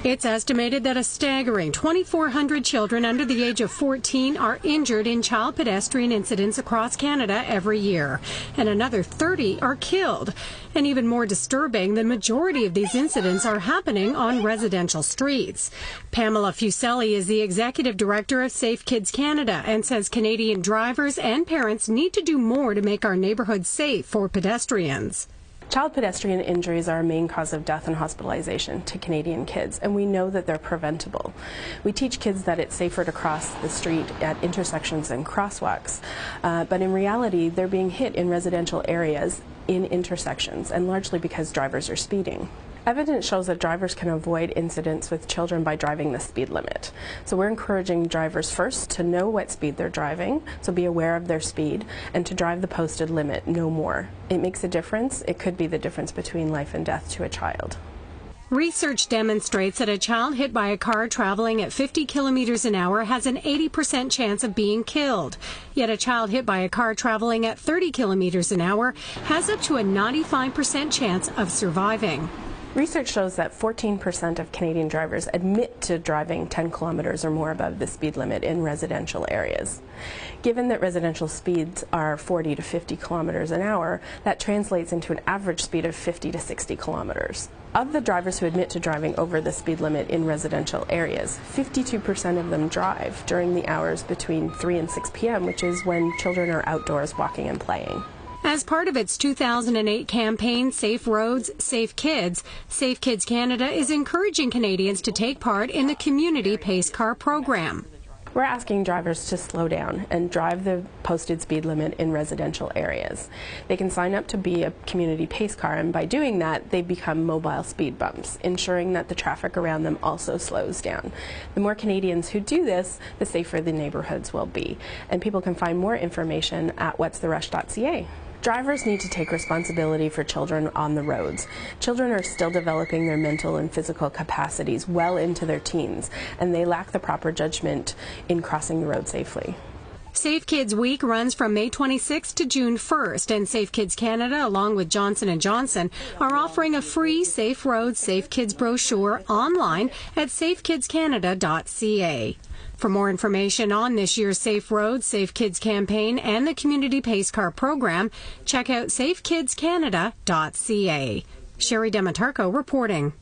It's estimated that a staggering 2,400 children under the age of 14 are injured in child pedestrian incidents across Canada every year, and another 30 are killed. And even more disturbing, the majority of these incidents are happening on residential streets. Pamela Fuselli is the executive director of Safe Kids Canada and says Canadian drivers and parents need to do more to make our neighborhoods safe for pedestrians. Child pedestrian injuries are a main cause of death and hospitalization to Canadian kids, and we know that they're preventable. We teach kids that it's safer to cross the street at intersections and crosswalks, but in reality, they're being hit in residential areas in intersections, and largely because drivers are speeding. Evidence shows that drivers can avoid incidents with children by driving the speed limit. So we're encouraging drivers first to know what speed they're driving, so be aware of their speed, and to drive the posted limit, no more. It makes a difference. It could be the difference between life and death to a child. Research demonstrates that a child hit by a car traveling at 50 kilometers an hour has an 80% chance of being killed. Yet a child hit by a car traveling at 30 kilometers an hour has up to a 95% chance of surviving. Research shows that 14% of Canadian drivers admit to driving 10 kilometers or more above the speed limit in residential areas. Given that residential speeds are 40 to 50 kilometers an hour, that translates into an average speed of 50 to 60 kilometers. Of the drivers who admit to driving over the speed limit in residential areas, 52% of them drive during the hours between 3 and 6 p.m., which is when children are outdoors walking and playing. As part of its 2008 campaign, Safe Roads, Safe Kids Canada is encouraging Canadians to take part in the Community Pace Car program. We're asking drivers to slow down and drive the posted speed limit in residential areas. They can sign up to be a community pace car, and by doing that, they become mobile speed bumps, ensuring that the traffic around them also slows down. The more Canadians who do this, the safer the neighborhoods will be. And people can find more information at whatstherush.ca. Drivers need to take responsibility for children on the roads. Children are still developing their mental and physical capacities well into their teens, and they lack the proper judgment in crossing the road safely. Safe Kids Week runs from May 26th to June 1st, and Safe Kids Canada, along with Johnson & Johnson, are offering a free Safe Roads, Safe Kids brochure online at safekidscanada.ca. For more information on this year's Safe Roads, Safe Kids campaign and the Community Pace Car program, check out safekidscanada.ca. Sherry Dematarco reporting.